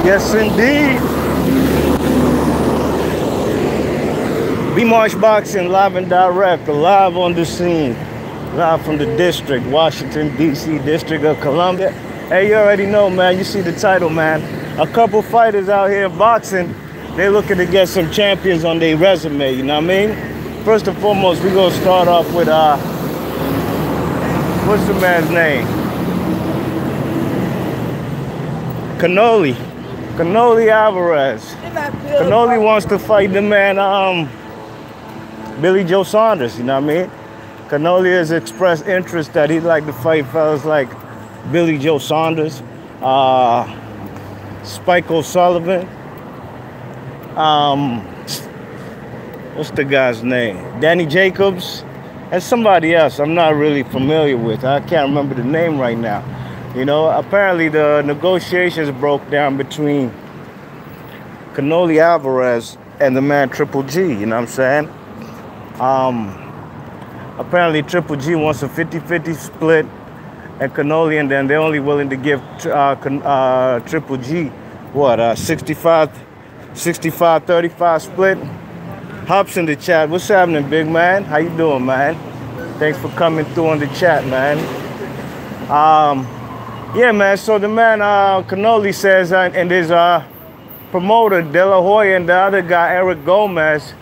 Yes, indeed. B-Marsh Boxing, live and direct, live on the scene, live from the district, Washington, D.C., District of Columbia. Hey, you already know, man, you see the title, man. A couple fighters out here boxing, they looking to get some champions on their resume, you know what I mean? First and foremost, we're going to start off with, what's the man's name? Canelo Alvarez. Canelo wants to fight the man, Billy Joe Saunders, you know what I mean? Canelo has expressed interest that he'd like to fight fellas like Billy Joe Saunders, Spike O'Sullivan, what's the guy's name? Danny Jacobs, and somebody else I'm not really familiar with. I can't remember the name right now. You know, apparently the negotiations broke down between Canelo Alvarez and the man Triple G, you know what I'm saying? Apparently Triple G wants a 50-50 split, and Canelo, and then they're only willing to give Triple G, what, 65-35 split. Hops in the chat. What's happening, big man? How you doing, man? Thanks for coming through on the chat, man. Yeah, man, so the man, Canelo says, and his promoter, De La Hoya, and the other guy, Eric Gomez,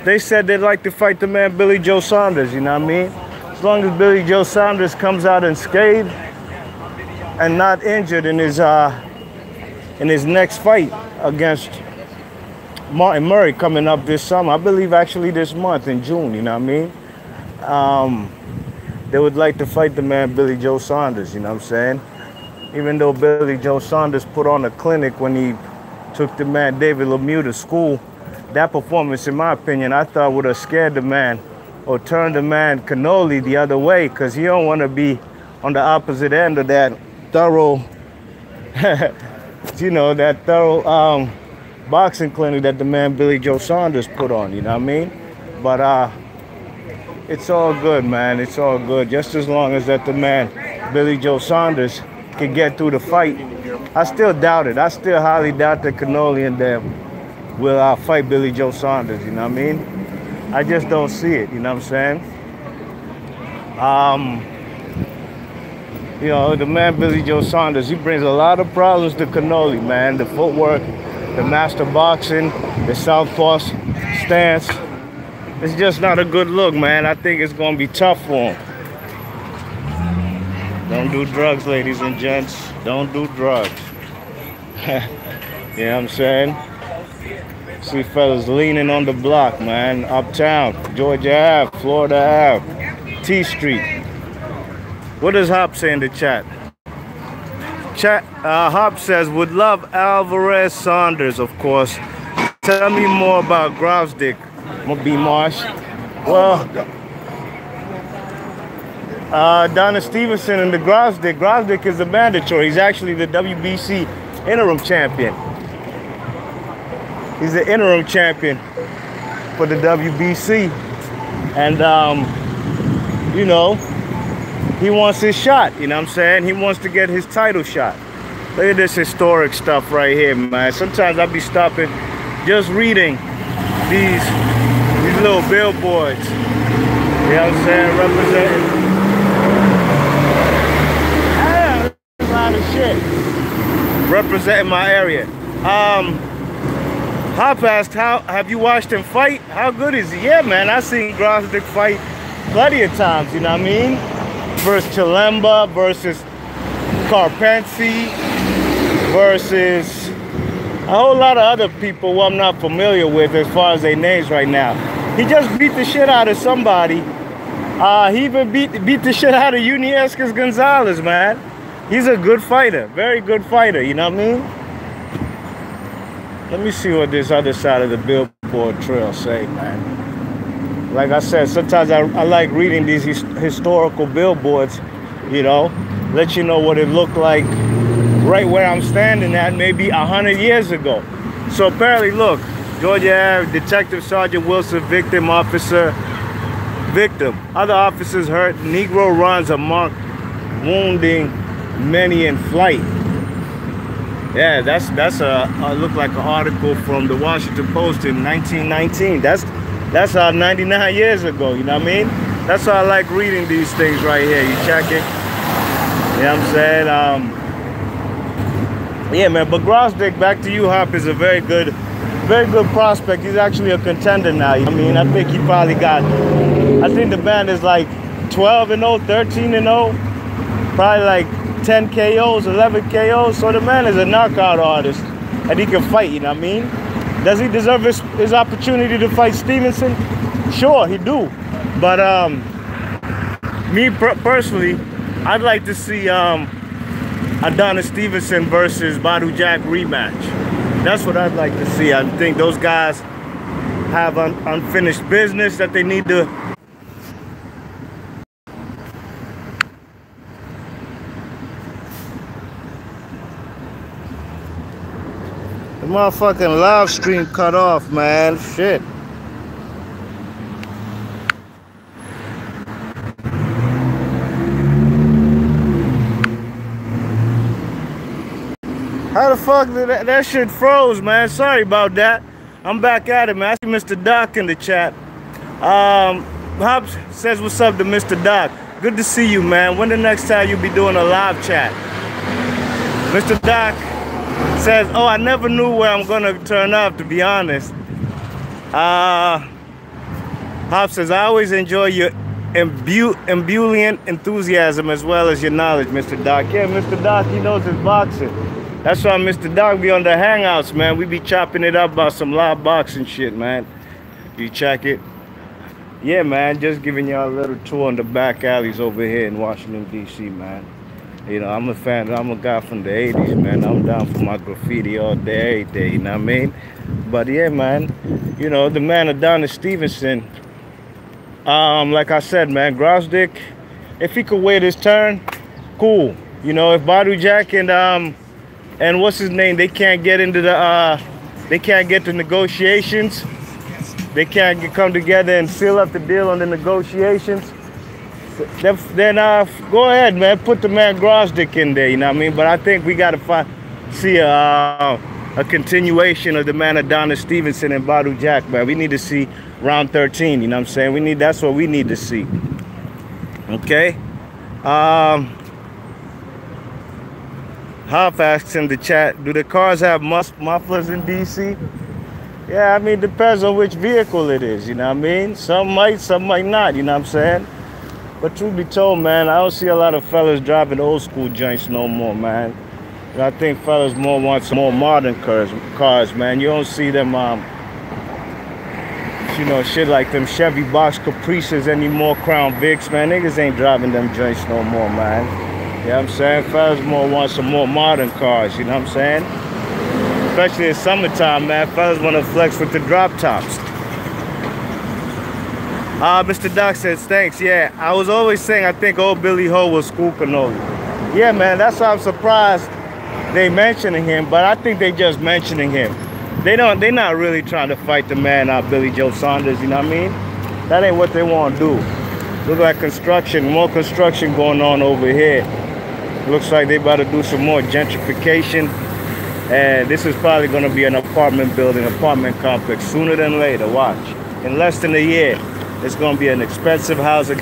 they said they'd like to fight the man Billy Joe Saunders, you know what I mean? As long as Billy Joe Saunders comes out unscathed and not injured in his next fight against Martin Murray coming up this summer, I believe actually this month in June, you know what I mean? They would like to fight the man Billy Joe Saunders, you know what I'm saying? Even though Billy Joe Saunders put on a clinic when he took the man David Lemieux to school, that performance, in my opinion, I thought would have scared the man or turned the man Canelo the other way, because he don't want to be on the opposite end of that thorough, you know, that thorough boxing clinic that the man Billy Joe Saunders put on, you know what I mean? But it's all good, man. It's all good. Just as long as that the man Billy Joe Saunders can get through the fight. I still doubt it. I still highly doubt that Canelo and them will fight Billy Joe Saunders, you know what I mean? I just don't see it, you know what I'm saying? You know, the man Billy Joe Saunders, he brings a lot of problems to Canelo, man. The footwork, the master boxing, the southpaw stance. It's just not a good look, man. I think it's going to be tough for him. Don't do drugs, ladies and gents. Don't do drugs. You know what I'm saying? See fellas leaning on the block, man. Uptown, Georgia Ave, Florida Ave, T Street. What does Hop say in the chat? Hop says, would love Alvarez Saunders, of course. Tell me more about Gvozdyk, B-Marsh. Well, Donna Stevenson and the Gvozdyk. Gvozdyk is the mandatory. He's actually the WBC interim champion. He's the interim champion for the WBC. And, you know, he wants his shot, you know what I'm saying? He wants to get his title shot. Look at this historic stuff right here, man. Sometimes I'll be stopping, just reading these little billboards. You know what I'm saying? Representing. A lot of shit. Representing my area. Hop asked, have you watched him fight? How good is he? Yeah, man, I've seen Gvozdyk fight plenty of times, you know what I mean? Versus Chilemba, versus Carpensi, versus a whole lot of other people who I'm not familiar with as far as their names right now. He just beat the shit out of somebody. He even beat the shit out of Uniescas Gonzalez, man. He's a good fighter, very good fighter, you know what I mean? Let me see what this other side of the billboard trail say, man. Like I said, sometimes I like reading these historical billboards, you know, let you know what it looked like right where I'm standing at maybe 100 years ago. So apparently, look, Georgia Ave, Detective Sergeant Wilson, victim, officer, victim. Other officers hurt, Negro runs amok, wounding many in flight. Yeah, that's look like an article from the Washington Post in 1919. That's 99 years ago, you know what I mean? That's why I like reading these things right here. You check it. You know what I'm saying? Yeah, man, but Gvozdyk, back to you, Hop, is a very good prospect. He's actually a contender now. I mean, I think he probably got, I think the man is like 12-0, 13-0, probably like 10 KOs, 11 KOs. So the man is a knockout artist, and he can fight, you know what I mean? Does he deserve his opportunity to fight Stevenson? Sure, he do. But me personally, I'd like to see Adonis Stevenson versus Gvozdyk rematch. That's what I'd like to see. I think those guys have unfinished business that they need to. The motherfucking live stream cut off, man. Shit. How the fuck did that shit froze, man? Sorry about that. I'm back at it, man. I see Mr. Doc in the chat. Hobbs says what's up to Mr. Doc. Good to see you, man. When the next time you be doing a live chat? Mr. Doc says, oh, I never knew where I'm gonna turn up, to be honest. Hobbs says, I always enjoy your ebullient enthusiasm as well as your knowledge, Mr. Doc. Yeah, Mr. Doc, he knows his boxing. That's why Mr. Doc be on the Hangouts, man. We be chopping it up about some live boxing shit, man. You check it. Yeah, man, just giving y'all a little tour on the back alleys over here in Washington, D.C., man. You know, I'm a fan. I'm a guy from the 80s, man. I'm down for my graffiti all day, every day, you know what I mean? But yeah, man, you know, the man Adonis Stevenson, like I said, man, Gvozdyk, if he could wait his turn, cool. You know, if Gvozdyk and what's his name, they can't get into the, they can't get to negotiations. They can't come together and seal up the deal on the negotiations. Then go ahead, man. Put the man Gvozdyk in there, you know what I mean? But I think we got to see a continuation of the man Adonis Stevenson and Gvozdyk, man. We need to see round 13, you know what I'm saying? That's what we need to see. Okay? Hop asks in the chat, do the cars have mufflers in DC? Yeah, I mean, it depends on which vehicle it is, you know what I mean? Some might not, you know what I'm saying? But truth be told, man, I don't see a lot of fellas driving old school joints no more, man. And I think fellas want some more modern cars, man. You don't see them, you know, shit like them Chevy Box Caprices anymore, Crown Vics, man. Niggas ain't driving them joints no more, man. You know what I'm saying? Fellas want some more modern cars, you know what I'm saying? Especially in summertime, man. Fellas want to flex with the drop tops. Mr. Doc says, thanks. Yeah, I was always saying I think old Billy Ho will school Canelo. Yeah, man, that's why I'm surprised they mentioning him, but I think they just mentioning him. They're not really trying to fight the man Billy Joe Saunders, you know what I mean? That ain't what they want to do. Look like more construction going on over here. Looks like they about to do some more gentrification. And this is probably going to be an apartment complex sooner than later. Watch. In less than a year, it's going to be an expensive housing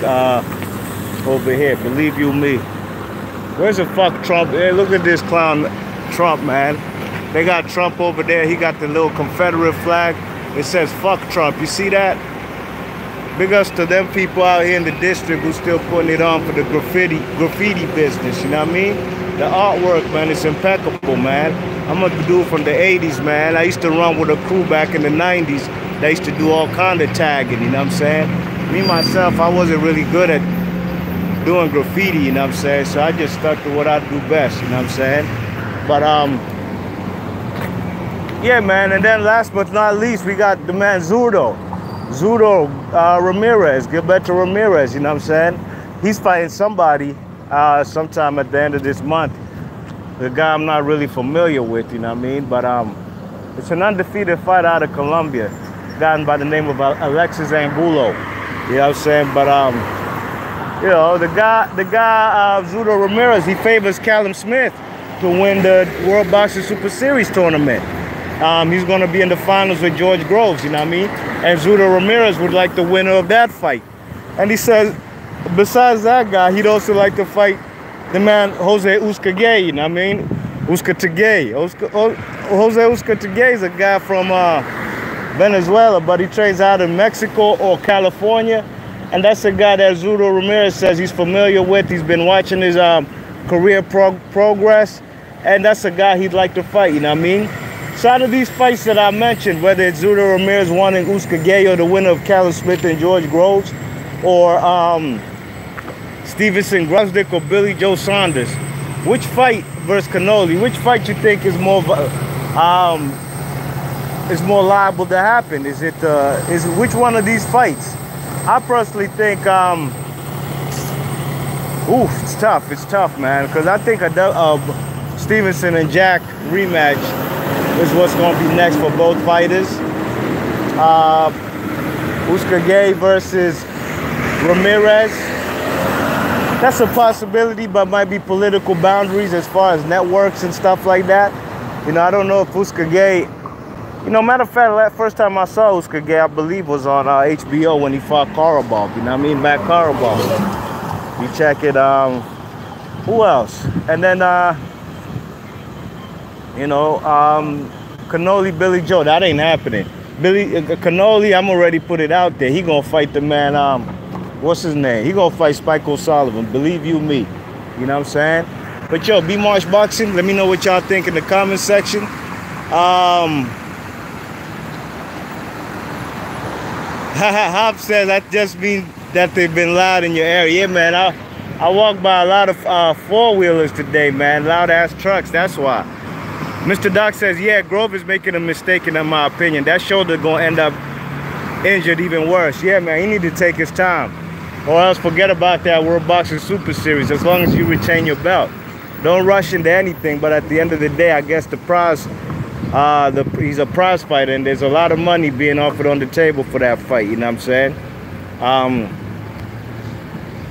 over here. Believe you me. Where's the fuck Trump? Hey, look at this clown Trump, man. They got Trump over there. He got the little Confederate flag. It says fuck Trump. You see that? Big ups to them people out here in the district who still putting it on for the graffiti business. You know what I mean? The artwork, man, is impeccable, man. I'm a dude from the 80s, man. I used to run with a crew back in the 90s. They used to do all kind of tagging, you know what I'm saying? Me, myself, I wasn't really good at doing graffiti, you know what I'm saying? So I just stuck to what I do best, you know what I'm saying? But, yeah, man. And then last but not least, we got the man Zurdo Ramirez, Gilberto Ramirez, you know what I'm saying? He's fighting somebody sometime at the end of this month. The guy I'm not really familiar with, you know what I mean? But it's an undefeated fight out of Colombia, gotten by the name of Alexis Angulo. You know what I'm saying? But you know, the guy Zurdo Ramirez, he favors Callum Smith. to win the World Boxing Super Series tournament. He's going to be in the finals with George Groves, you know what I mean? And Zurdo Ramirez would like the winner of that fight. And he says, besides that guy, he'd also like to fight the man Jose Uzcategei, you know what I mean? Uzcategei. Jose Uzcategei is a guy from Venezuela, but he trains out in Mexico or California. And that's a guy that Zurdo Ramirez says he's familiar with. He's been watching his career progress. And that's a guy he'd like to fight, you know what I mean? So out of these fights that I mentioned, whether it's Zurdo Ramirez wanting Uzcategei or the winner of Callum Smith and George Groves, or Stevenson, Gvozdyk, or Billy Joe Saunders, which fight versus Canelo, which fight you think is more liable to happen? Is it which one of these fights? I personally think it's tough, man, because I think a Stevenson and Jack rematch is what's going to be next for both fighters. Uzcategei versus Ramirez. That's a possibility, but might be political boundaries as far as networks and stuff like that. You know, I don't know if Uzcategei, you know, matter of fact, first time I saw Uzcategei, I believe, was on HBO when he fought Karabov, you know what I mean, Matt Karabov. You check it, who else? And then, you know, Canelo, Billy Joe, that ain't happening. Canelo, I'm already put it out there. He gonna fight the man, what's his name? He gonna fight Spike O'Sullivan, believe you me. You know what I'm saying? But yo, B-Marsh Boxing, let me know what y'all think in the comment section. Hop says that just means that they've been loud in your area. Yeah, man, I walked by a lot of four-wheelers today, man, loud-ass trucks, that's why. Mr. Doc says, yeah, Grove is making a mistake in my opinion. That shoulder gonna end up injured even worse. Yeah, man, he need to take his time. Or else forget about that World Boxing Super Series as long as you retain your belt. Don't rush into anything, but at the end of the day, I guess the prize, he's a prize fighter, and there's a lot of money being offered on the table for that fight, you know what I'm saying?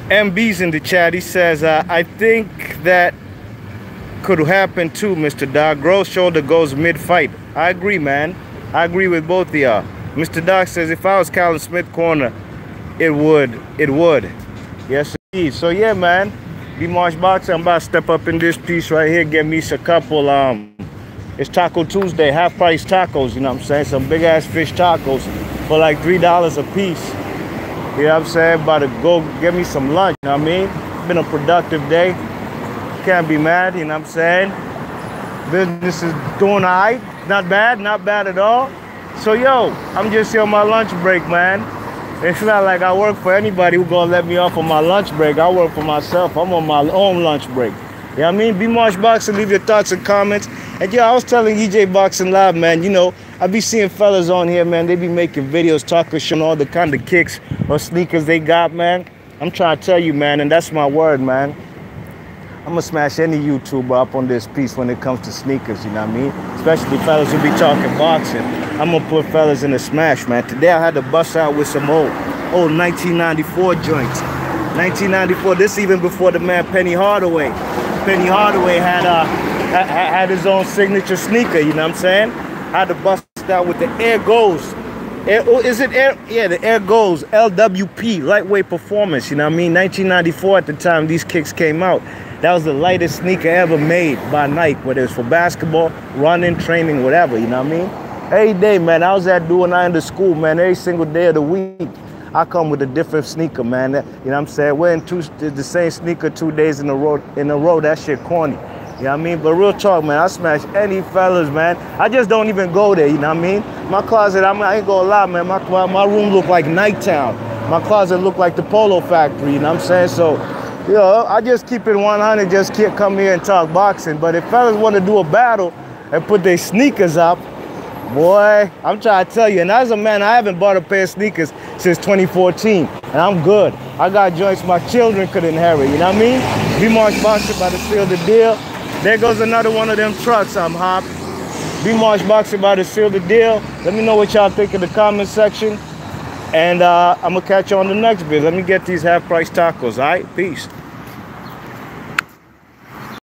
MB's in the chat, he says, I think that could happen too, Mr. Doc. Grove's shoulder goes mid-fight. I agree, man. I agree with both of y'all. Mr. Doc says, if I was Callum Smith corner, it would. Yes, indeed. So yeah, man. B-Marsh Boxing, I'm about to step up in this piece right here, get me a couple, it's Taco Tuesday, half-price tacos, you know what I'm saying? Some big-ass fish tacos for like $3 a piece. You know what I'm saying? About to go get me some lunch, you know what I mean? Been a productive day. Can't be mad, you know what I'm saying? Business is doing all right. Not bad at all. So yo, I'm just here on my lunch break, man. It's not like I work for anybody who gonna let me off on my lunch break. I work for myself. I'm on my own lunch break. You know what I mean? B-Marsh Boxing, leave your thoughts and comments. And yeah, I was telling EJ Boxing Live, man, you know, I be seeing fellas on here, man, they be making videos, talking, showing all the kind of kicks or sneakers they got, man. I'm trying to tell you, man, and that's my word, man. I'm gonna smash any YouTuber up on this piece when it comes to sneakers, you know what I mean? Especially fellas who be talking boxing. I'm gonna put fellas in a smash, man. Today I had to bust out with some old 1994 joints. 1994, this even before the man Penny Hardaway. Penny Hardaway had his own signature sneaker, you know what I'm saying? I had to bust out with the Air Goes. Is it Air? Yeah, the Air Goes, LWP, lightweight performance, you know what I mean? 1994 at the time these kicks came out. That was the lightest sneaker ever made by Nike, whether it's for basketball, running, training, whatever, you know what I mean? Every day, man, I was at doing I in the school, man, every single day of the week. I come with a different sneaker, man. You know what I'm saying? Wearing the same sneaker 2 days in a row, that shit corny. You know what I mean? But real talk, man, I smash any fellas, man. I just don't even go there, you know what I mean? My closet, I ain't gonna lie, man, my room look like Nightown. My closet look like the Polo Factory, you know what I'm saying? So, you know, I just keep it 100, just come here and talk boxing. But if fellas want to do a battle and put their sneakers up, boy, I'm trying to tell you. And as a man, I haven't bought a pair of sneakers since 2014. And I'm good. I got joints my children could inherit, you know what I mean? B-Marsh Boxing about to seal the deal. There goes another one of them trucks I'm hopped. B-Marsh Boxing about to seal the deal. Let me know what y'all think in the comment section. And I'm going to catch you on the next vid. Let me get these half-price tacos, all right? Peace.